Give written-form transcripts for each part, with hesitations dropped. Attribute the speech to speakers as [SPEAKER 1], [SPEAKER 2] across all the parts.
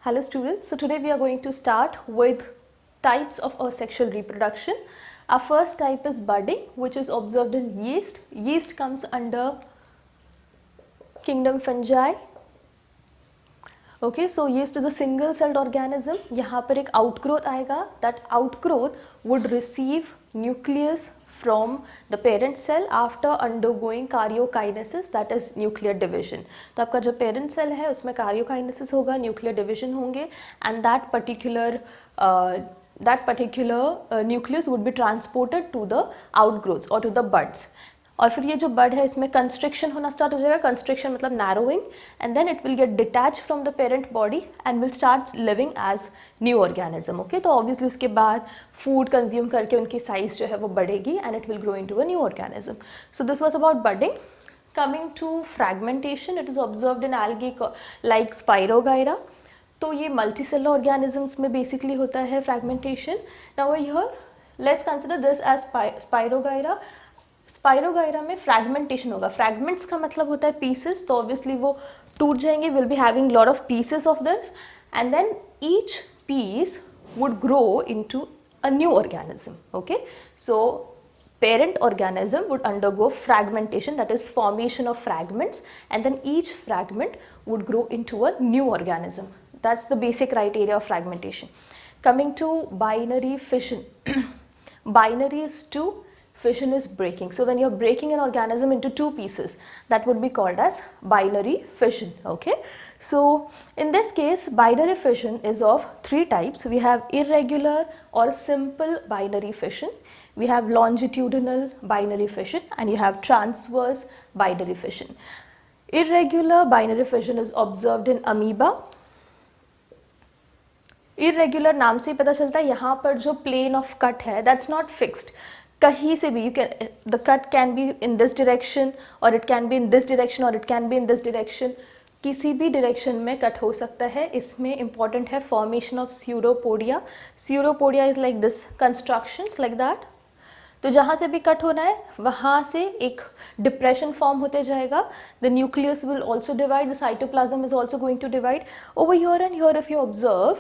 [SPEAKER 1] Hello students, so today we are going to start with types of asexual reproduction. Our first type is budding, which is observed in yeast. Yeast comes under kingdom fungi. Okay, so yeast is a single celled organism. यहाँ पर एक outgrowth आएगा. That outgrowth would receive nucleus from the parent cell after undergoing karyokinesis, that is nuclear division. तो आपका जो parent cell है उसमें karyokinesis होगा, nuclear division होंगे, and that particular nucleus would be transported to the outgrowths or to the buds. और फिर ये जो बड है इसमें कंस्ट्रिक्शन होना स्टार्ट हो जाएगा. कंस्ट्रिक्शन मतलब narrowing, and then it will get detach from the parent body and will start living as new organism. Okay, तो ऑब्वियसली उसके बाद फूड कंज्यूम करके उनकी साइज जो है वो बढ़ेगी and it will grow into a new organism. So this was about budding. Coming to fragmentation, it is observed in algae like spirogyra. तो ये मल्टीसेलुलर ऑर्गेनिजम्स में बेसिकली होता है fragmentation. Now here let's consider this as spirogyra. Spirogyra में fragmentation होगा. Fragments का मतलब होता है पीसेस, तो ऑब्वियसली वो टूट जाएंगे. Will be having lot of pieces of this and then each piece would grow into a new organism. Okay, so parent organism would undergo fragmentation, that is formation of fragments, and then each fragment would grow into a new organism. That's the basic criteria of fragmentation. Coming to binary fission. Binary is two, fission is breaking. So when you're breaking an organism into two pieces, that would be called as binary fission. Okay, so in this case binary fission is of three types. We have irregular or simple binary fission, we have longitudinal binary fission, and you have transverse binary fission. Irregular binary fission is observed in amoeba. Irregular नाम से ही पता चलता है. यहाँ पर जो plane of cut है that's not fixed. कहीं से भी the cut can be in this direction or it can be in this direction or it can be in this direction. किसी भी डायरेक्शन में कट हो सकता है. इसमें इंपॉर्टेंट है formation of pseudopodia. Pseudopodia is like this constructions like that. तो जहाँ से भी कट होना है वहाँ से एक डिप्रेशन फॉर्म होते जाएगा. The nucleus will also divide, the cytoplasm is also going to divide. Over here and here if you observe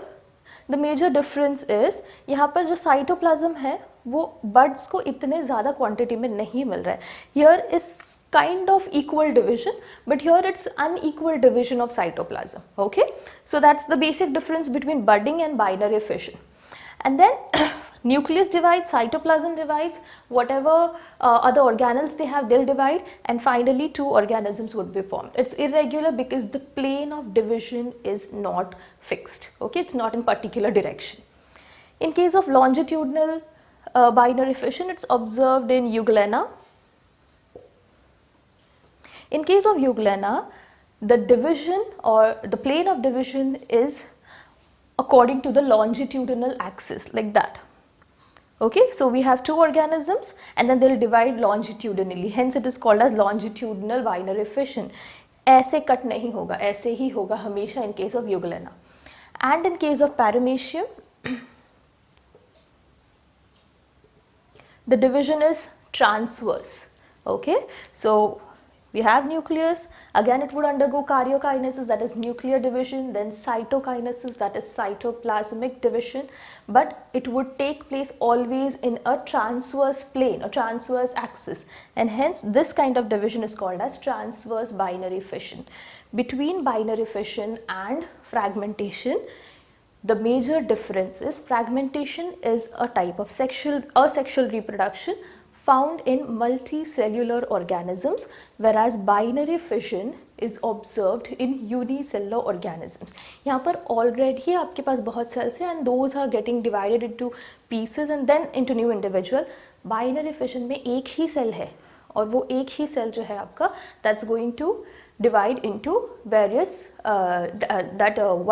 [SPEAKER 1] the major difference is यहाँ पर जो साइटोप्लाज्म है वो बड्स को इतने ज़्यादा क्वांटिटी में नहीं मिल रहा है. Here is kind of equal division, but here it's unequal division of cytoplasm. Okay, so that's the basic difference between budding and binary fission. And then nucleus divides, cytoplasm divides, whatever other organelles they have, they'll divide, and finally two organisms would be formed. It's irregular because the plane of division is not fixed. Okay, it's not in particular direction. In case of longitudinal binary fission, it's observed in Euglena. In case of Euglena, the division or the plane of division is according to the longitudinal axis like that. Okay, so we have two organisms and then they'll divide longitudinally, hence it is called as longitudinal binary fission. ऐसे cut नहीं होगा, ऐसे ही होगा हमेशा in case of Euglena. And in case of Paramecium, the division is transverse. Okay, so we have nucleus, again it would undergo karyokinesis, that is nuclear division, then cytokinesis, that is cytoplasmic division, but it would take place always in a transverse plane, a transverse axis, and hence this kind of division is called as transverse binary fission. Between binary fission and fragmentation, the major difference is fragmentation is a type of asexual reproduction found in multicellular organisms, whereas binary fission is observed in unicellular organisms. यहाँ पर already आपके पास बहुत cells हैं and those are getting divided into pieces and then into new individual. Binary fission में एक ही cell है और वो एक ही cell जो है आपका that's going to divide into various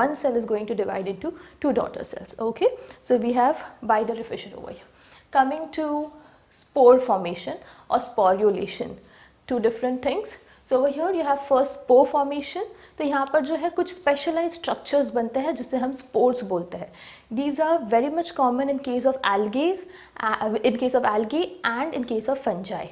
[SPEAKER 1] one cell is going to divide into two daughter cells. Okay, so we have binary fission over here. Coming to spore formation or sporulation, two different things. So over here you have first spore formation. तो यहाँ पर जो है कुछ specialized structures बनते हैं जिसे हम spores बोलते हैं. These are very much common in case of algae and in case of fungi.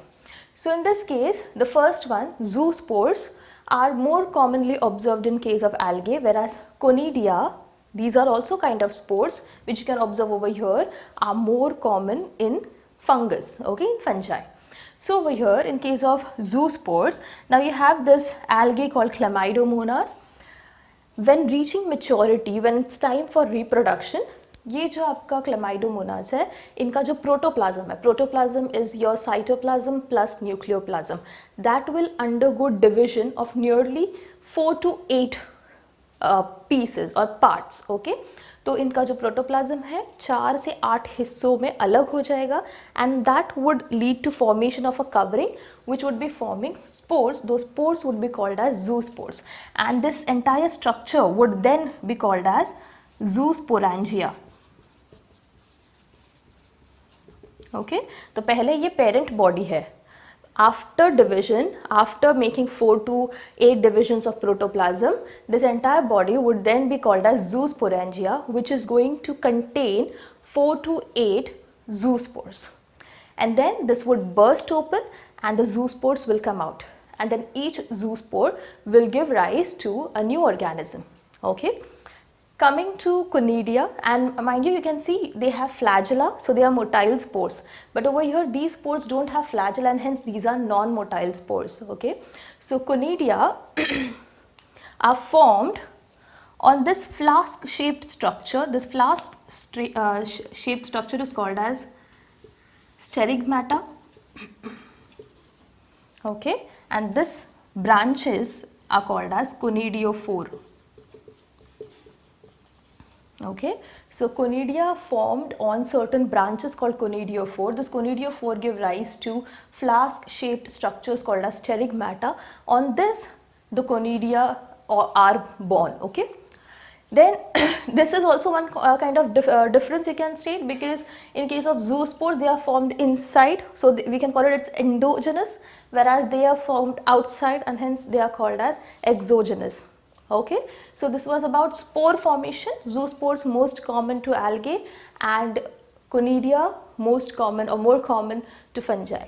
[SPEAKER 1] So in this case, the first one, zoospores, are more commonly observed in case of algae, whereas conidia These are also kind of spores which you can observe over here are more common in fungus, okay, in fungi. So over here in case of zoospores, now you have this algae called Chlamydomonas. When reaching maturity, when it's time for reproduction, ये जो आपका Chlamydomonas है, इनका जो protoplasm है, protoplasm is your cytoplasm plus nucleoplasm, that will undergo division of nearly 4 to 8 pieces और parts, okay. तो इनका जो प्रोटोप्लाज्म है 4 से 8 हिस्सों में अलग हो जाएगा, and that would lead to formation of a covering which would be forming spores. Those spores would be called as zoospores, and this entire structure would then be called as zoosporangia. Okay, तो पहले ये parent body है. After division, after making 4 to 8 divisions of protoplasm, this entire body would then be called as zoosporangia, which is going to contain 4 to 8 zoospores. And then this would burst open and the zoospores will come out, and then each zoospore will give rise to a new organism, okay. Coming to conidia, and mind you, you can see they have flagella, so they are motile spores, but over here these spores don't have flagella and hence these are non-motile spores, okay. So conidia are formed on this flask shaped structure. This flask shaped structure is called as sterigmata, okay, and this branches are called as conidiophore, okay. So conidia formed on certain branches called conidiophore. This conidiophore give rise to flask shaped structures called as sterigmata. On this the conidia are born, okay. Then this is also one kind of difference you can state, because in case of zoospores they are formed inside, so we can call it's endogenous, whereas they are formed outside and hence they are called as exogenous, okay. So this was about spore formation. Zoospores most common to algae and conidia most common or more common to fungi.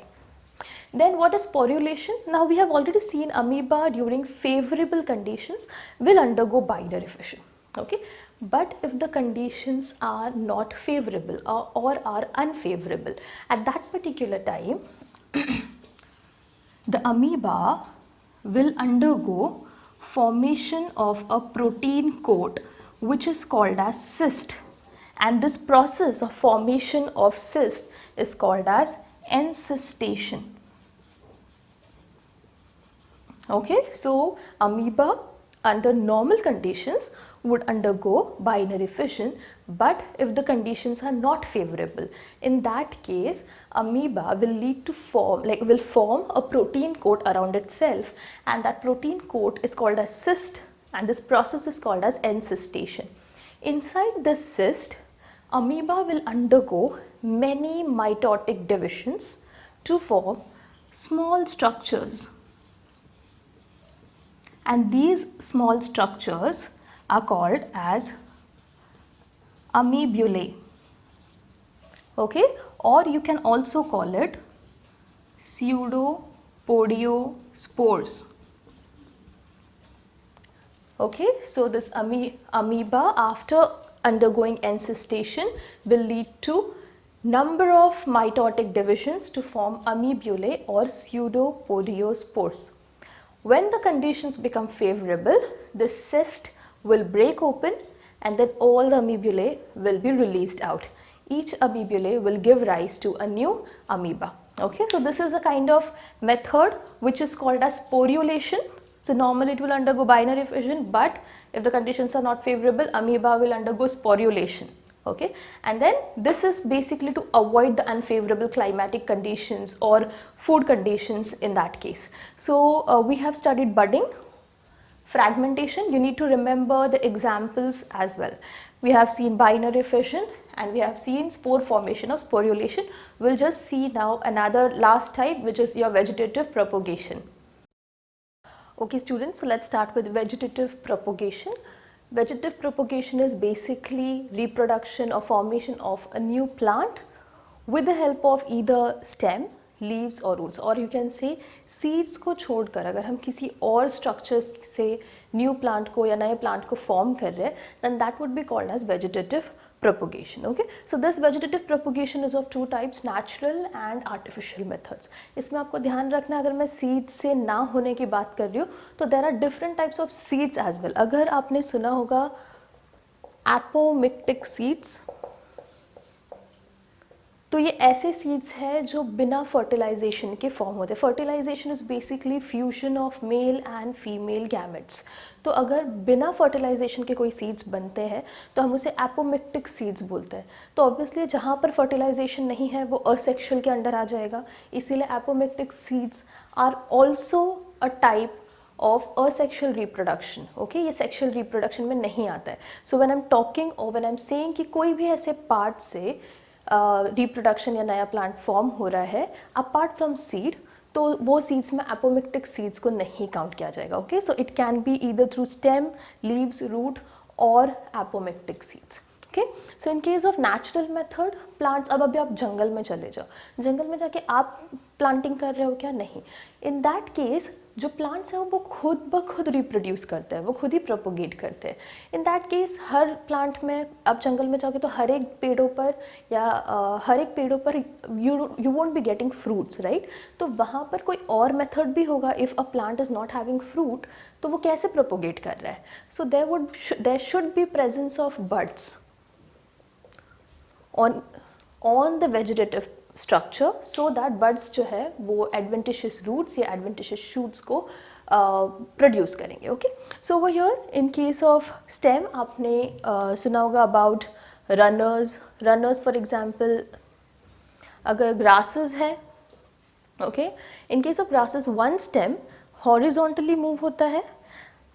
[SPEAKER 1] Then what is sporulation? Now we have already seen amoeba during favorable conditions will undergo binary fission, okay. But if the conditions are not favorable or are unfavorable, at that particular time the amoeba will undergo formation of a protein coat which is called as cyst, and this process of formation of cyst is called as encystation, okay. So amoeba under normal conditions would undergo binary fission, but if the conditions are not favorable, in that case amoeba will form a protein coat around itself, and that protein coat is called as cyst, and this process is called as encystation. Inside this cyst, amoeba will undergo many mitotic divisions to form small structures, and these small structures are called as amebulae, okay, or you can also call it pseudopodiospores, okay. So this amoeba after undergoing encystation will lead to number of mitotic divisions to form amebulae or pseudopodiospores. When the conditions become favorable, the cyst will break open and then all the amebulae will be released out. Each amebulae will give rise to a new amoeba, okay. So this is a kind of method which is called as sporulation. So normally it will undergo binary fission, but if the conditions are not favorable, amoeba will undergo sporulation, okay. And then this is basically to avoid the unfavorable climatic conditions or food conditions in that case. So we have studied budding, fragmentation. You need to remember the examples as well. We have seen binary fission and we have seen spore formation of sporulation. We'll just see now another last type, which is your vegetative propagation. Okay students, so let's start with vegetative propagation. Vegetative propagation is basically reproduction or formation of a new plant with the help of either stem, leaves और roots, और you can say seeds को छोड़कर अगर हम किसी और structures से new plant को या नए प्लांट को फॉर्म कर रहे हैं, then that would be called as vegetative propagation. Okay, so this vegetative propagation is of two types, natural and artificial methods. इसमें आपको ध्यान रखना, अगर मैं seeds से ना होने की बात कर रही हूँ तो there are different types of seeds as well. अगर आपने सुना होगा apomictic seeds, तो ये ऐसे सीड्स हैं जो बिना फर्टिलाइजेशन के फॉर्म होते हैं. Fertilisation is basically fusion of male and female gametes. तो अगर बिना फर्टिलाइजेशन के कोई सीड्स बनते हैं तो हम उसे एपोमिक्टिक सीड्स बोलते हैं. तो ऑब्वियसली जहाँ पर फर्टिलाइजेशन नहीं है वो असेक्सुअल के अंडर आ जाएगा, इसीलिए apomictic seeds are also a type of asexual reproduction. Okay, ये सेक्सुअल रिप्रोडक्शन में नहीं आता है. So when I am talking और व्हेन आई एम सेइंग कि कोई भी ऐसे पार्ट से रिप्रोडक्शन या नया प्लांट फॉर्म हो रहा है अपार्ट फ्रॉम सीड, तो वो सीड्स में एपोमिक्टिक सीड्स को नहीं काउंट किया जाएगा. Okay, so it can be either through stem, leaves, root और apomictic seeds. Okay, so in case of natural method plants, अब अभी आप जंगल में चले जाओ, जंगल में जाके आप प्लांटिंग कर रहे हो क्या? नहीं. इन दैट केस जो प्लांट्स हैं वो खुद ब खुद रिप्रोड्यूस करते हैं, वो खुद ही प्रोपोगेट करते हैं. In that case her plant में, आप जंगल में जाओगे तो हर एक पेड़ों पर you won't be getting fruits, right. तो वहाँ पर कोई और मेथड भी होगा. If a plant is not having fruit तो वो कैसे प्रोपोगेट कर रहा है? So there should be presence of buds on the vegetative structure so that buds जो है वो adventitious roots या adventitious shoots को produce करेंगे. Okay, so over here in case of stem आपने सुना होगा about runners for example. अगर grasses है, okay, in case of grasses one stem horizontally move होता है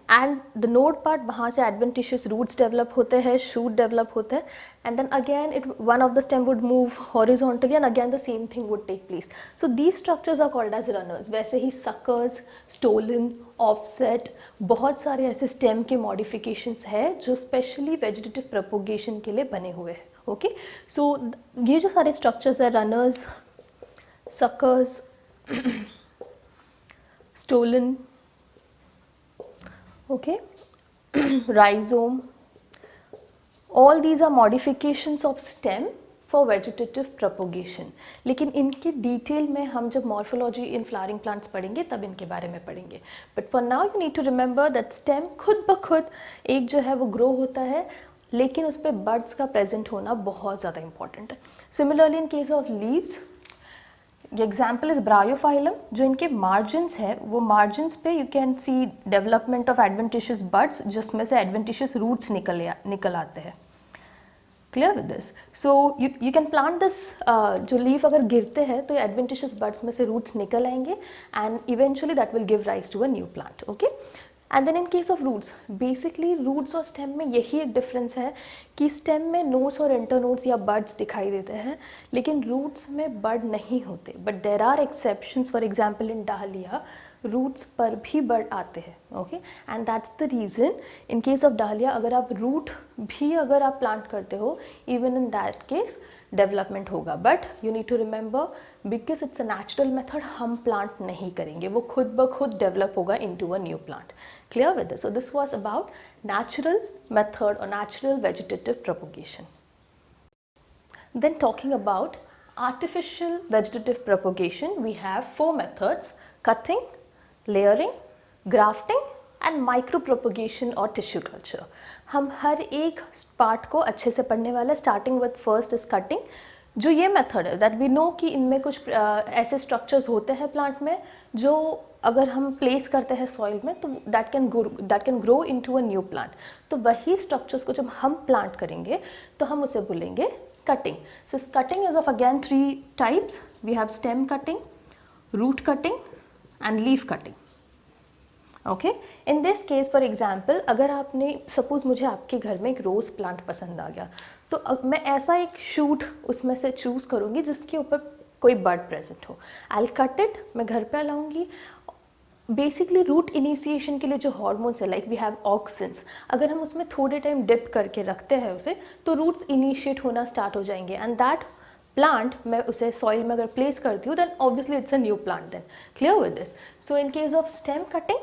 [SPEAKER 1] and the node part वहाँ से adventitious roots develop होते हैं, shoot develop होते हैं, and then again one of the stem would move horizontally and again the same thing would take place. So these structures are called as runners. वैसे ही suckers, stolen, offset, बहुत सारे ऐसे stem के modifications हैं जो specially vegetative propagation के लिए बने हुए हैं. Okay, so ये जो सारे structures हैं, runners, suckers, stolen, okay, rhizome, all these are modifications of stem for vegetative propagation. लेकिन इनकी डिटेल में हम जब मॉर्फोलॉजी इन फ्लावरिंग प्लांट्स पढ़ेंगे तब इनके बारे में पढ़ेंगे. But for now you need to remember that stem खुद ब खुद एक जो है वो ग्रो होता है, लेकिन उस पर बड्स का प्रेजेंट होना बहुत ज़्यादा इंपॉर्टेंट है. Similarly in case of leaves, example is Bryophyllum. जो इनके मार्जिन्स है वो मार्जिन्स पे you can see development of adventitious buds जिसमें से एडवेंटिशियस रूट्स निकल आते हैं. Clear with this? So you can plant this. जो लीफ अगर गिरते हैं तो एडवेंटिशियस बड्स में से रूट्स निकल आएंगे and eventually that will give rise to a new plant. Okay, and then in case of roots, basically roots और स्टेम में यही एक डिफरेंस है कि स्टेम में नोड्स और इंटरनोड्स या बड्स दिखाई देते हैं, लेकिन रूट्स में बड नहीं होते. But there are exceptions. For example in dahlia roots पर भी बड आते हैं. Okay, and that's the reason in case of dahlia अगर आप रूट भी अगर आप प्लांट करते हो, even in that case development होगा. But you need to remember because it's a natural method, हम प्लांट नहीं करेंगे, वो खुद ब खुद डेवलप होगा into a new plant. Clear with this? So this was about natural method or natural vegetative propagation. Then talking about artificial vegetative propagation, we have 4 methods: cutting, layering, grafting and micropropagation or tissue culture. हम हर एक part को अच्छे से पढ़ने वाले. Starting with first is cutting. जो ये method है दैट वी नो कि इनमें कुछ ऐसे स्ट्रक्चर्स होते हैं प्लांट में जो अगर हम प्लेस करते हैं सॉइल में तो that can grow into a new plant. तो वही स्ट्रक्चर्स को जब हम प्लांट करेंगे तो हम उसे बोलेंगे cutting. So cutting is of again 3 types. We have stem cutting, root cutting and leaf cutting. Okay, in this case for example अगर आपने सपोज मुझे आपके घर में एक रोज़ प्लांट पसंद आ गया तो मैं ऐसा एक शूट उसमें से चूज़ करूँगी जिसके ऊपर कोई बड प्रेजेंट हो. आई विल कट इट, मैं घर पे लाऊंगी. बेसिकली रूट इनिशिएशन के लिए जो हॉर्मोन्स है लाइक वी हैव ऑक्सिन्स, अगर हम उसमें थोड़े टाइम डिप करके रखते हैं उसे तो रूट्स इनिशिएट होना स्टार्ट हो जाएंगे एंड दैट प्लांट मैं उसे सॉइल में अगर प्लेस करती हूँ then obviously it's a new plant then. Clear with this? So in case of stem cutting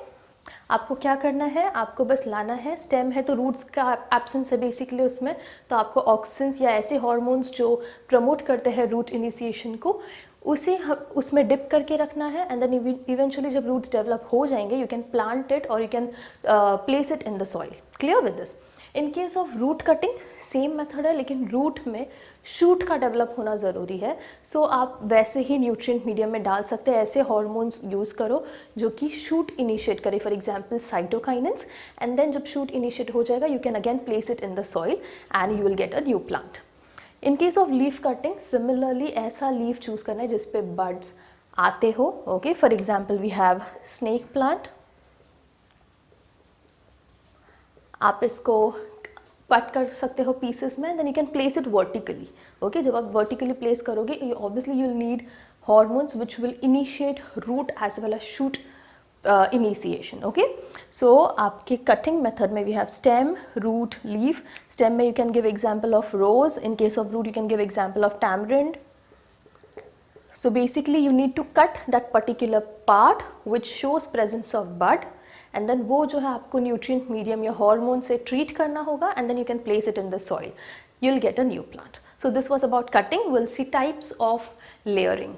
[SPEAKER 1] आपको क्या करना है, आपको बस लाना है, स्टेम है तो रूट्स का एब्सेंस है बेसिकली उसमें, तो आपको ऑक्सिन्स या ऐसे हार्मोन्स जो प्रमोट करते हैं रूट इनिशिएशन को उसे उसमें डिप करके रखना है, एंड देन इवेंचुअली जब रूट्स डेवलप हो जाएंगे यू कैन प्लांट इट और you can place it in the soil. Clear with this? In case of root cutting same method है, लेकिन रूट में शूट का डेवलप होना ज़रूरी है। सो आप वैसे ही न्यूट्रिएंट मीडियम में डाल सकते हैं, ऐसे हार्मोन्स यूज़ करो जो कि शूट इनिशिएट करे, for example cytokinins, and then जब शूट इनिशिएट हो जाएगा you can again place it in the soil and you will get a new plant. In case of leaf cutting similarly ऐसा leaf choose करना है जिस पे buds आते हो। Okay, for example we have snake plant, आप इसको cut कर सकते हो पीसेस में, then you can place it vertically. Okay, जब आप वर्टिकली प्लेस करोगे obviously you will need hormones which will initiate root as well as shoot initiation. Okay, so आपके कटिंग मेथड में we have stem, root, leaf. Stem में you can give example of rose, in case of root you can give example of tamarind. So basically you need to cut that particular part which shows presence of bud, and then वो जो है आपको nutrient medium या hormone से treat करना होगा, and then you can place it in the soil. You'll get a new plant. So this was about cutting. We'll see types of layering.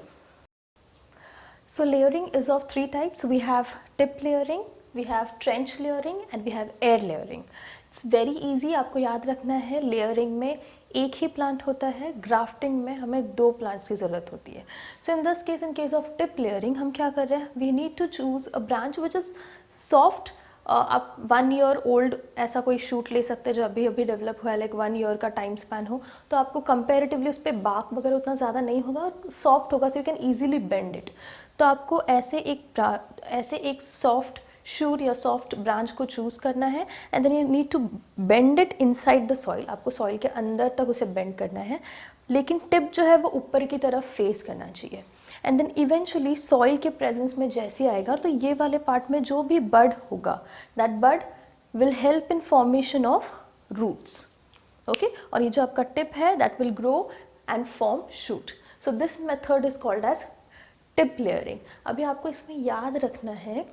[SPEAKER 1] So layering is of three types. We have tip layering, we have trench layering, and we have air layering. It's very easy, आपको याद रखना है layering में एक ही plant होता है, grafting में हमें दो प्लांट्स की ज़रूरत होती है। So in this case, in case of tip layering हम क्या कर रहे हैं, we need to choose a branch which is soft. आप 1 ईयर ओल्ड ऐसा कोई शूट ले सकते हैं जो अभी अभी डेवलप हुआ है, लाइक 1 ईयर का टाइम स्पैन हो, तो आपको कंपेरेटिवली उस पर बाक वगैरह उतना ज़्यादा नहीं होगा और सॉफ्ट होगा, so you can easily bend it. तो आपको ऐसे एक सॉफ्ट शूट या सॉफ्ट ब्रांच को चूज़ करना है, and then you need to bend it inside the soil. आपको सॉइल के अंदर तक उसे बेंड करना है, लेकिन टिप जो है वो ऊपर की तरफ फेस करना चाहिए। एंड देन इवेंचुअली सॉइल के प्रेजेंस में जैसे आएगा तो ये वाले पार्ट में जो भी बड होगा, that bud will help in formation of roots. Okay, और ये जो आपका टिप है that will grow and form shoot. So this method is called as tip layering. अभी आपको इसमें याद रखना है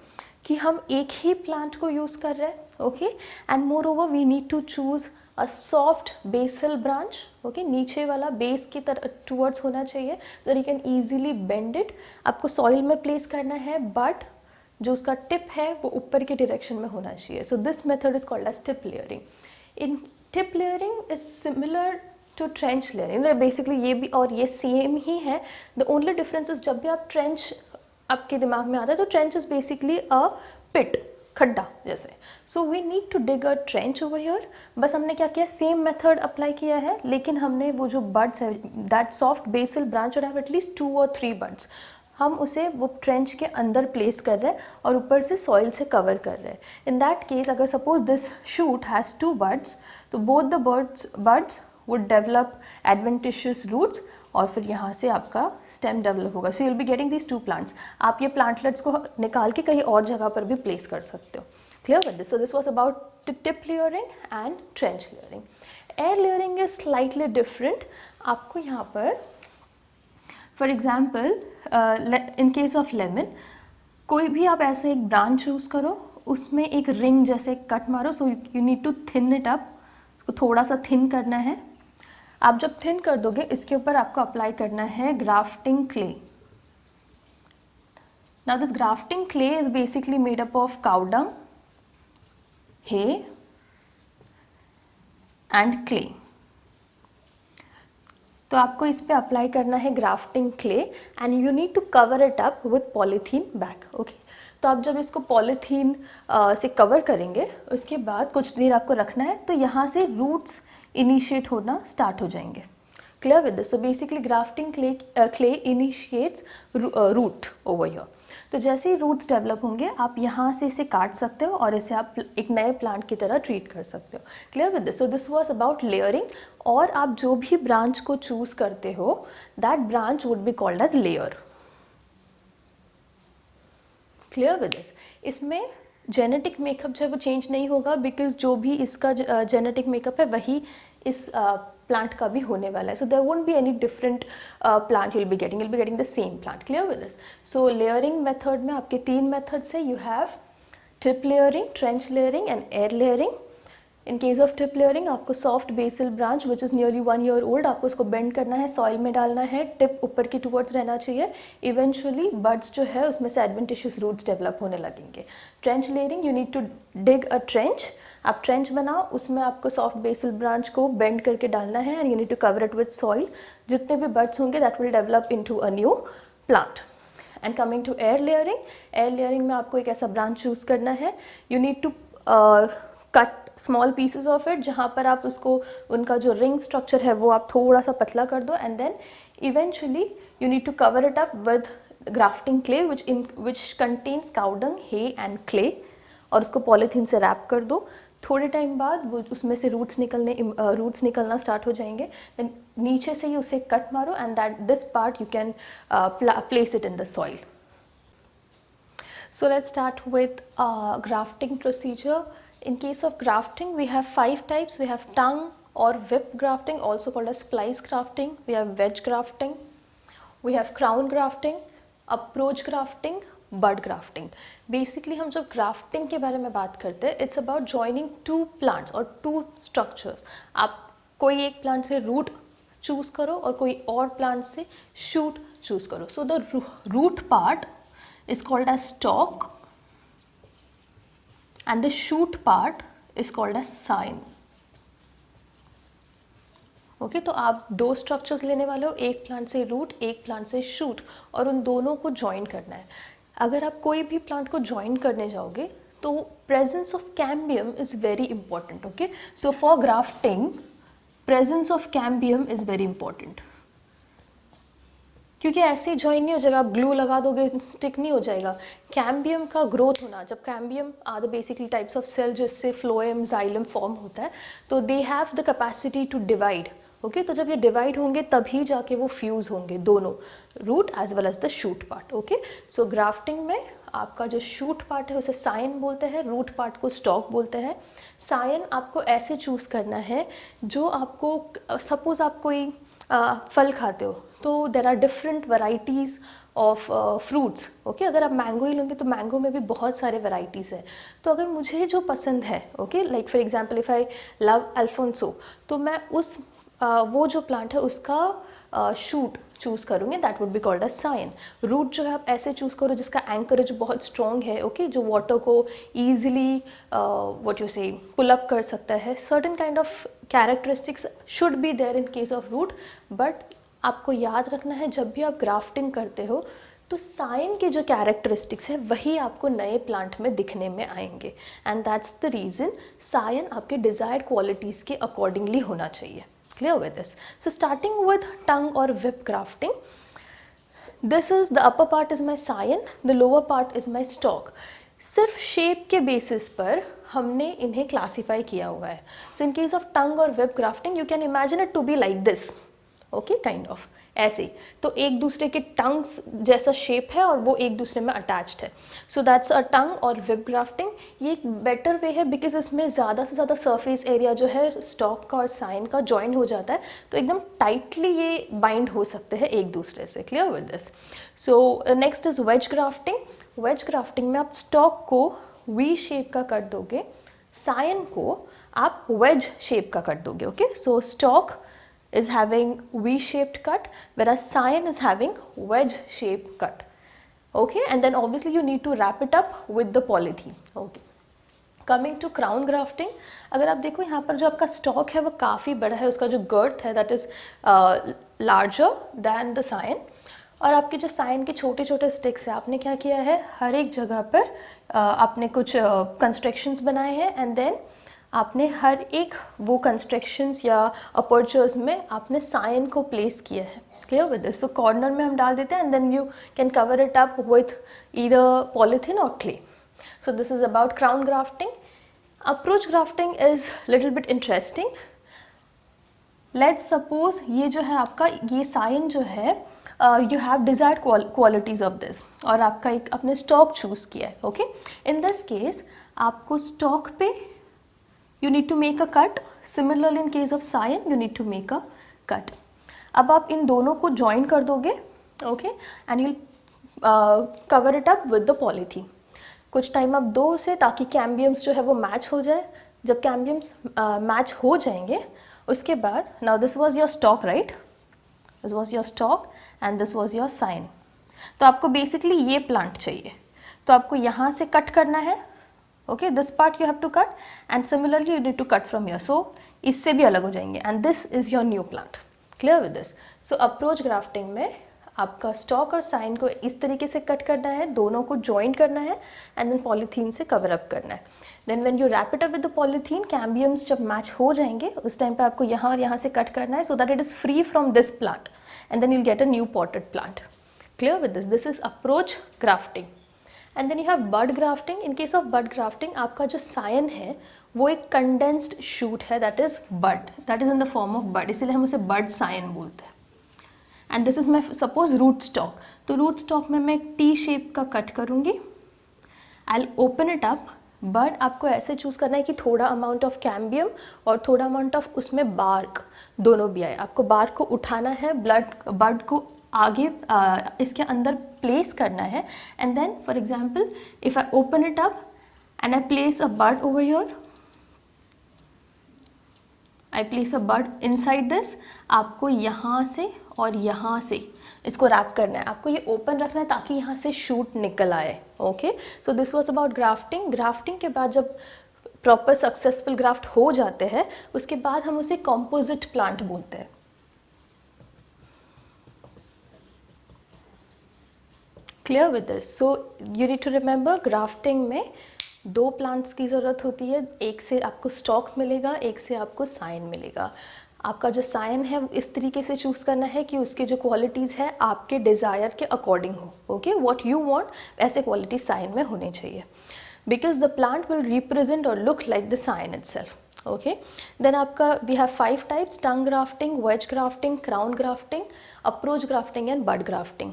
[SPEAKER 1] कि हम एक ही प्लांट को यूज़ कर रहे हैं। Okay, and moreover we need to choose a soft basal branch. Okay, नीचे वाला बेस की तरफ टूवर्ड्स होना चाहिए, so that you can easily bend it. आपको सॉइल में प्लेस करना है, बट जो उसका टिप है वो ऊपर के डायरेक्शन में होना चाहिए। So this method is called as tip layering. In tip layering is similar to trench layering. Basically ये भी और ये सेम ही है। द ओनली डिफरेंस इज जब भी आप ट्रेंच आपके दिमाग में आता है तो trench is basically a pit, खड्डा जैसे। So we need to dig a trench over here. बस हमने क्या किया, सेम मेथड अप्लाई किया है, लेकिन हमने वो जो बड्स है दैट सॉफ्ट बेसल ब्रांच और हैव एटलीस्ट 2 or 3 बड्स, हम उसे वो ट्रेंच के अंदर प्लेस कर रहे हैं और ऊपर से सॉइल से कवर कर रहे हैं। इन दैट केस अगर suppose this shoot has 2 buds, तो both the buds would develop adventitious roots और फिर यहाँ से आपका स्टेम डेवलप होगा। So you will be getting these 2 plants. आप ये प्लांटलेट्स को निकाल के कहीं और जगह पर भी प्लेस कर सकते हो। Clear with this? So this was about tip layering and trench layering. Air layering is slightly different. आपको यहाँ पर for example in case of lemon, कोई भी आप ऐसे एक ब्रांच चूज़ करो, उसमें एक रिंग जैसे कट मारो। So you need to thin it up, उसको थोड़ा सा थिन करना है। आप जब थिन कर दोगे इसके ऊपर आपको अप्लाई करना है grafting clay. Now this grafting clay is basically made up of cow dung, hay and clay. तो आपको इस पे अप्लाई करना है grafting clay and you need to cover it up with polythene bag. Okay, तो आप जब इसको पॉलीथीन से कवर करेंगे उसके बाद कुछ देर आपको रखना है, तो यहाँ से रूट्स इनिशिएट होना स्टार्ट हो जाएंगे। Clear with this? So basically grafting clay initiates root over here. तो जैसे ही रूट्स डेवलप होंगे आप यहाँ से इसे काट सकते हो और इसे आप एक नए प्लांट की तरह ट्रीट कर सकते हो। Clear with this? So this was about layering. और आप जो भी ब्रांच को चूज करते हो that branch would be called edge layer. Clear with this? इसमें जेनेटिक मेकअप जो है वो चेंज नहीं होगा, बिकॉज जो भी इसका जेनेटिक मेकअप है वही इस प्लांट का भी होने वाला है. So there won't be any different plant you'll be getting the same plant. Clear with this? So layering method में आपके 3 methods है. You have tip layering, trench layering and air layering. In case of tip layering आपको soft basal branch which is nearly 1 year old आपको उसको bend करना है, soil में डालना है, tip ऊपर की towards रहना चाहिए. Eventually buds जो है उसमें से adventitious roots develop होने लगेंगे. Trench layering you need to dig a trench. आप trench बनाओ, उसमें आपको soft basal branch को bend करके डालना है and you need to cover it with soil. जितने भी buds होंगे that will develop into a new plant. And coming to air layering में आपको एक ऐसा branch choose करना है. You need to cut small pieces of it, जहाँ पर आप उसको उनका जो रिंग स्ट्रक्चर है वो आप थोड़ा सा पतला कर दो. And then eventually you need to cover it up with grafting clay which contains cow dung, hay and clay, और उसको पॉलीथीन से रैप कर दो. थोड़े टाइम बाद वो उसमें से रूट्स निकलना स्टार्ट हो जाएंगे. देन नीचे से ही उसे कट मारो and that this part you can place it in the soil. So let's start with grafting procedure. In case of grafting, we have 5 types. We have tongue or whip grafting, also called as splice grafting. We have wedge grafting. We have crown grafting, approach grafting, bud grafting. Basically हम जब grafting के बारे में बात करते हैं, it's about joining 2 plants or 2 structures. आप कोई एक plant से root choose करो और कोई और plant से shoot choose करो. So the root part is called as stalk and the shoot part is called as scion. Okay तो आप 2 स्ट्रक्चर्स लेने वाले हो, एक प्लांट से रूट, एक प्लांट से शूट, और उन दोनों को ज्वाइन करना है. अगर आप कोई भी प्लांट को ज्वाइन करने जाओगे तो presence of cambium is very important. Okay so for grafting presence of cambium is very important, क्योंकि ऐसे ही ज्वाइन नहीं हो जाएगा. आप ग्लू लगा दोगे स्टिक नहीं हो जाएगा. कैम्बियम का ग्रोथ होना, जब cambium are the basically types of cell जिससे फ्लोएम जाइलम फॉर्म होता है, तो they have the capacity to divide. Okay तो जब ये डिवाइड होंगे तभी जाके वो फ्यूज़ होंगे, दोनों root as well as the shoot part. Okay so grafting में आपका जो शूट पार्ट है उसे साइन बोलते हैं, रूट पार्ट को स्टॉक बोलते हैं. साइन आपको ऐसे चूज़ करना है जो आपको, सपोज आप कोई फल खाते हो तो there are different varieties of fruits. Okay अगर आप मैंगो ही लोगे तो मैंगो में भी बहुत सारे वैराइटीज़ है. तो अगर मुझे जो पसंद है, okay like for example if I love Alphonso, तो मैं उस वो जो प्लांट है उसका शूट चूज़ करूँगी, that would be called a scion. Root जो है आप ऐसे चूज़ करो जिसका एंकरेज बहुत स्ट्रॉन्ग है, ओके जो वाटर को ईजिली व्हाट यू से पुल अप कर सकता है. Certain kind of characteristics should be there in case of root. But आपको याद रखना है जब भी आप ग्राफ्टिंग करते हो तो साइन के जो कैरेक्टरिस्टिक्स है वही आपको नए प्लांट में दिखने में आएंगे. And that's the reason scion आपके डिज़ायर्ड क्वालिटीज़ के अकॉर्डिंगली होना चाहिए. Clear with this? So starting with tongue or whip grafting, this is the upper part is my scion, the lower part is my stalk. सिर्फ shape के basis पर हमने इन्हें classify किया हुआ है. So in case of tongue और whip grafting you can imagine it to be like this. Okay kind of ऐसे, तो एक दूसरे के टंग्स जैसा शेप है और वो एक दूसरे में अटैच्ड है. सो दैट्स अ टंग और विप ग्राफ्टिंग. ये एक बेटर वे है बिकॉज इसमें ज़्यादा से ज़्यादा सरफेस एरिया जो है स्टॉक का और साइन का ज्वाइन हो जाता है, तो एकदम टाइटली ये बाइंड हो सकते हैं एक दूसरे से. Clear with this? So next is veg grafting. Wedge grafting में आप स्टॉक को वी शेप का कट दोगे, साइन को आप वेज शेप का कट दोगे. Okay so stock is having V-shaped cut, whereas scion is having wedge-shaped cut. Okay, and then obviously you need to wrap it up with the polythene. Okay. Coming to crown grafting, अगर आप देखो यहाँ पर जो आपका stock है वो काफ़ी बड़ा है, उसका जो गर्थ है that is larger than the scion. और आपके जो साइन के छोटे छोटे स्टिक्स है, आपने क्या किया है, हर एक जगह पर आपने कुछ कंस्ट्रक्शंस बनाए हैं एंड देन आपने हर एक वो कंस्ट्रक्शंस या अपर्चर्स में आपने साइन को प्लेस किया है. Clear with this? So corner में हम डाल देते हैं and then you can cover it up with either polythene और clay. So this is about crown grafting. Approach grafting is little bit interesting. Let's suppose ये जो है आपका ये साइन जो है you have desired qualities of this और आपका एक अपने स्टॉक चूज़ किया है. ओके इन दिस केस आपको स्टॉक पे you need to make a cut, Similarly in case of cyan you need to make a cut. अब आप इन दोनों को ज्वाइन कर दोगे, okay, and you cover it up with the polythene. कुछ time आप दो उसे ताकि कैम्बियम्स जो है वो मैच हो जाए. जब कैम्बियम्स मैच हो जाएंगे उसके बाद, now this was your stock right, this was your stock and this was your scion. तो आपको बेसिकली ये प्लांट चाहिए, तो आपको यहाँ से कट करना है, okay, this part you have to cut and similarly you need to cut from your, so इससे भी अलग हो जाएंगे and this is your new plant. Clear with this? So approach grafting में आपका स्टॉक और साइन को इस तरीके से कट करना है, दोनों को ज्वाइन करना है एंड देन पॉलीथीन से कवर अप करना है. Then when you wrap it up with the polythene, cambiums जब मैच हो जाएंगे उस टाइम पे आपको यहाँ और यहाँ से कट करना है so that it is free from this plant and then you'll get a new potted plant. Clear with this? This is approach grafting. And then you have bud grafting. In case of bud grafting, आपका जो सायन है वो एक condensed shoot है, that is bud, that is in the form of bud, इसीलिए हम उसे bud Sion बोलते हैं. And this is my suppose root stalk. तो root stalk में मैं एक T shape का कट करूँगी. I'll open it up. But आपको ऐसे चूज़ करना है कि थोड़ा अमाउंट ऑफ कैम्बियम और थोड़ा अमाउंट ऑफ उसमें बार्क दोनों भी आए. आपको बार्क को उठाना है, बड को आगे इसके अंदर प्लेस करना है and then for example if I open it up and I place a bud over here, I place a bud inside this, आपको यहाँ से और यहाँ से इसको रैप करना है. आपको ये ओपन रखना है ताकि यहाँ से शूट निकल आए. Okay, so this was about grafting. Grafting के बाद जब प्रॉपर सक्सेसफुल ग्राफ्ट हो जाते हैं उसके बाद हम उसे कॉम्पोजिट प्लांट बोलते हैं. Clear with this? So you need to remember grafting में दो प्लांट्स की ज़रूरत होती है. एक से आपको स्टॉक मिलेगा, एक से आपको साइन मिलेगा. आपका जो साइन है इस तरीके से चूज़ करना है कि उसके जो क्वालिटीज़ है आपके डिज़ायर के अकॉर्डिंग हो. ओके, व्हाट यू वांट ऐसे क्वालिटी साइन में होने चाहिए, because the plant will represent और look like the scion itself. Okay, then आपका we have 5 types: tongue grafting, wedge grafting, crown grafting, approach grafting and bud grafting.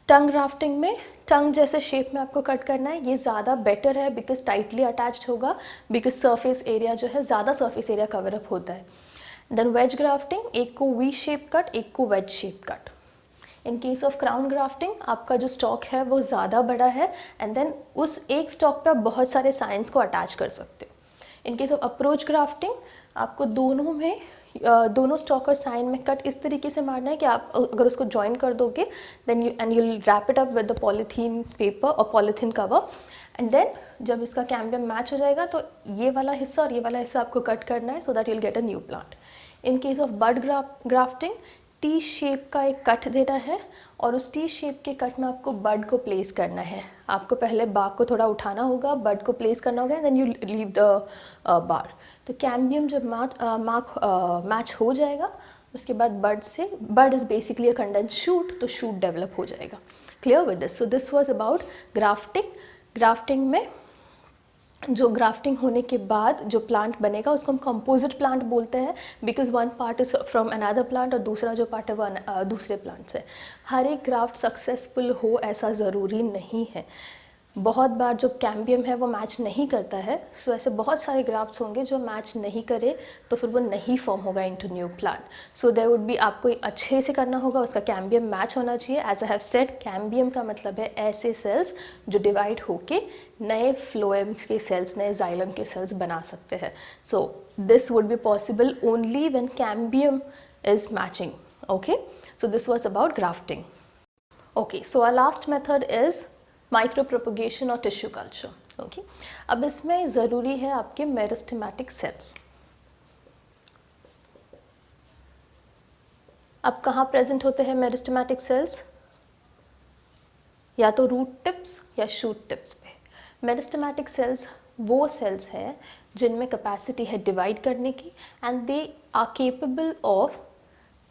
[SPEAKER 1] Tongue grafting में tongue जैसे shape में आपको cut करना है. ये ज़्यादा बेटर है बिकॉज टाइटली अटैच्ड होगा, बिकॉज सरफेस एरिया जो है ज़्यादा सरफेस एरिया कवर अप होता है. देन वेज ग्राफ्टिंग, एक को वी शेप कट, एक को veg shape cut. In case of crown grafting आपका जो स्टॉक है वो ज़्यादा बड़ा है एंड देन उस एक स्टॉक पे आप बहुत सारे साइंस को अटैच कर सकते हो. इन केस ऑफ अप्रोच ग्राफ्टिंग आपको दोनों में दोनों स्टॉक और साइन में कट इस तरीके से मारना है कि आप अगर उसको ज्वाइन कर दोगे then you wrap it up with the polythene paper और पॉलीथीन कवर एंड देन जब इसका कैम्बियम मैच हो जाएगा तो ये वाला हिस्सा और ये वाला हिस्सा आपको कट करना है so that you will get a new plant. In case of bud grafting T shape का एक कट देना है और उस टी शेप के कट में आपको बड को प्लेस करना है. आपको पहले बाग को थोड़ा उठाना होगा, बड को प्लेस करना होगा, then you leave the bar. तो कैम्बियम जब मैच हो जाएगा उसके बाद bud is basically a condense shoot, तो शूट डेवलप हो जाएगा. Clear with this? So this was about grafting. Grafting में जो ग्राफ्टिंग होने के बाद जो प्लांट बनेगा उसको हम कंपोजिट प्लांट बोलते हैं, because one part is from another plant और दूसरा जो पार्ट है वो दूसरे प्लांट से. हर एक ग्राफ्ट सक्सेसफुल हो ऐसा ज़रूरी नहीं है. बहुत बार जो कैम्बियम है वो मैच नहीं करता है, सो ऐसे बहुत सारे ग्राफ्ट्स होंगे जो मैच नहीं करे तो फिर वो नहीं फॉर्म होगा into new plant. So there would be, आपको अच्छे से करना होगा, उसका कैम्बियम मैच होना चाहिए. As I have said, cambium का मतलब है ऐसे सेल्स जो डिवाइड होके नए फ्लोएम के सेल्स, नए जाइलम के सेल्स बना सकते हैं. So this would be possible only when cambium is matching. Okay, so this was about grafting. Okay, so our last method is micro propagation और टिश्यू कल्चर. ओके, अब इसमें ज़रूरी है आपके मेरिस्टेमेटिक सेल्स. अब कहाँ प्रेजेंट होते हैं मेरिस्टेमेटिक सेल्स? या तो रूट टिप्स या शूट टिप्स पे. मेरिस्टेमेटिक सेल्स वो सेल्स हैं जिनमें कैपेसिटी है डिवाइड करने की and they are capable of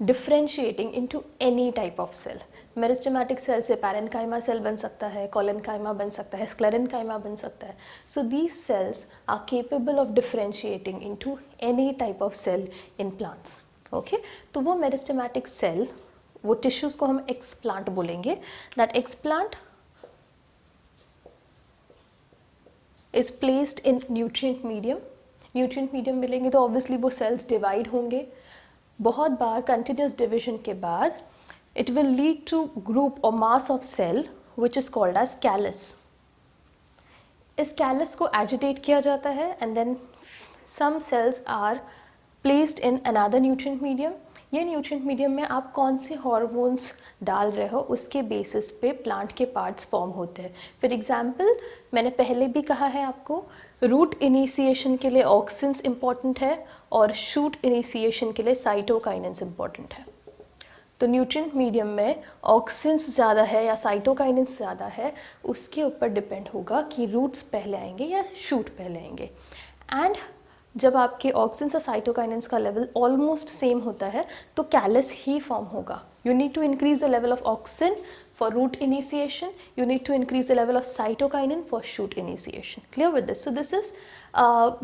[SPEAKER 1] differentiating into any type of cell. Meristematic cell से पैरेन्काइमा सेल बन सकता है, कोलेनकाइमा बन सकता है, स्क्लेरेनकाइमा बन सकता है. So these cells are capable of differentiating into any type of cell in plants. Okay, तो वो मेरिस्टेमेटिक सेल, वो टिश्यूज़ को हम एक्सप्लांट बोलेंगे. That explant is placed in nutrient medium nutrient medium मिलेंगे तो ऑब्वियसली वो सेल्स डिवाइड होंगे. बहुत बार कंटिन्यूस डिविजन के बाद it will lead to group or mass of cell which is called as callus. इस callus को agitate किया जाता है and then some cells are placed in another nutrient medium. ये न्यूट्रिएंट मीडियम में आप कौन से हॉर्मोन्स डाल रहे हो उसके बेसिस पे प्लांट के पार्ट्स फॉर्म होते हैं. फॉर एग्जांपल मैंने पहले भी कहा है आपको, रूट इनिशिएशन के लिए ऑक्सिन्स इंपॉर्टेंट है और शूट इनिशिएशन के लिए साइटोकाइनेंस इंपॉर्टेंट है. तो न्यूट्रिएंट मीडियम में ऑक्सिन्स ज़्यादा है या साइटोकाइनेंस ज़्यादा है, उसके ऊपर डिपेंड होगा कि रूट्स पहले आएंगे या शूट पहले आएंगे. एंड जब आपके ऑक्सिन्स और साइटोकाइनेंस का लेवल ऑलमोस्ट सेम होता है तो कैलस ही फॉर्म होगा. You need to increase the level of auxin for root initiation, you need to increase the level of cytokinin for shoot initiation. Clear with this? So this is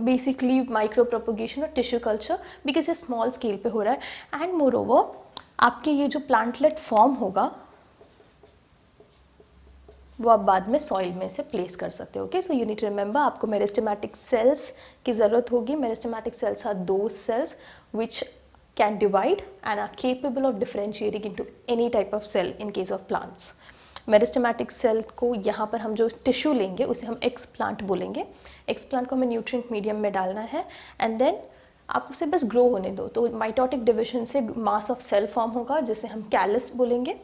[SPEAKER 1] basically micro propagation और tissue culture, because ये small scale पे हो रहा है. And more over आपके ये जो plantlet form होगा वो आप बाद में सॉइल में से प्लेस कर सकते हो. Okay, so you need to remember आपको मेरिस्टेमेटिक सेल्स की ज़रूरत होगी. Meristematic cells are those cells which can divide and are capable of differentiating into any type of cell in case of plants. Meristematic cell को यहाँ पर हम जो tissue लेंगे उसे हम एक्स प्लांट बोलेंगे. एक्स प्लांट को हमें न्यूट्रिएंट मीडियम में डालना है एंड देन आप उसे बस ग्रो होने दो. तो माइटोटिक डिविजन से मास ऑफ सेल फॉर्म होगा जिसे हम कैलस बोलेंगे.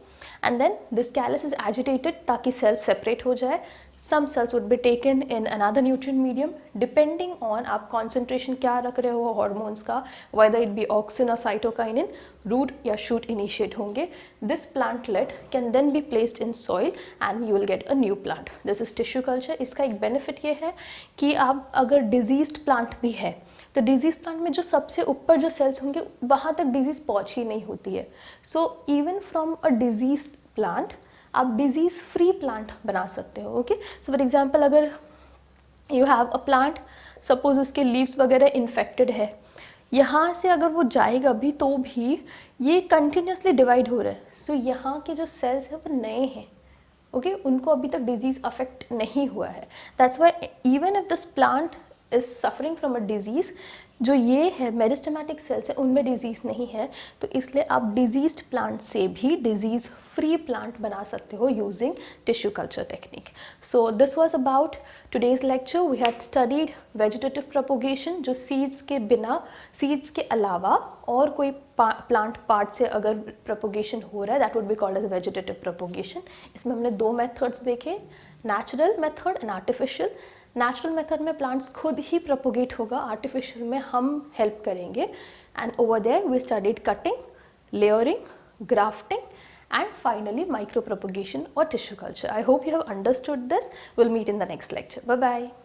[SPEAKER 1] And then this callus is agitated ताकि सेल्स सेपरेट हो जाए. Some cells would be taken in another nutrient medium depending on आप कॉन्सेंट्रेशन क्या रख रहे हो हॉर्मोन्स का, वेदर इट बी ऑक्सिन और साइटोकाइनिन, रूट या शूट इनिशिएट होंगे. This plantlet can then be placed in soil and you will get a new plant. This is tissue culture. इसका एक बेनिफिट ये है कि आप अगर डिजीज्ड प्लांट भी है तो डिजीज प्लांट में जो सबसे ऊपर जो सेल्स होंगे वहाँ तक डिजीज़ पहुँच ही नहीं होती है. So even from a disease plant आप डिजीज़ फ्री प्लांट बना सकते हो. ओके, सो फॉर एग्जांपल अगर you have a plant, suppose उसके लीव्स वगैरह इन्फेक्टेड है, यहाँ से अगर वो जाएगा भी तो भी ये कंटिन्यूसली डिवाइड हो रहा है. सो यहाँ के जो सेल्स हैं वो नए हैं. ओके, उनको अभी तक डिजीज़ अफेक्ट नहीं हुआ है. That's why even if this plant is suffering from a disease, जो ये है मेरिस्टेमेटिक सेल्स है उनमें डिजीज़ नहीं है, तो इसलिए आप डिजीज्ड प्लांट से भी डिजीज़ फ्री प्लांट बना सकते हो using tissue culture technique. So this was about today's lecture. We had studied vegetative propagation, जो सीड्स के बिना, सीड्स के अलावा और कोई प्लांट पार्ट से अगर प्रोपोगेशन हो रहा है that would be called as vegetative propagation. इसमें हमने दो मेथड्स देखे, natural method and artificial. Natural method में प्लांट्स खुद ही प्रोपोगेट होगा, आर्टिफिशियल में हम हेल्प करेंगे. And over there we studied cutting, layering, grafting and finally micro propagation or tissue culture. I hope you have understood this. We'll meet in the next lecture. Bye bye.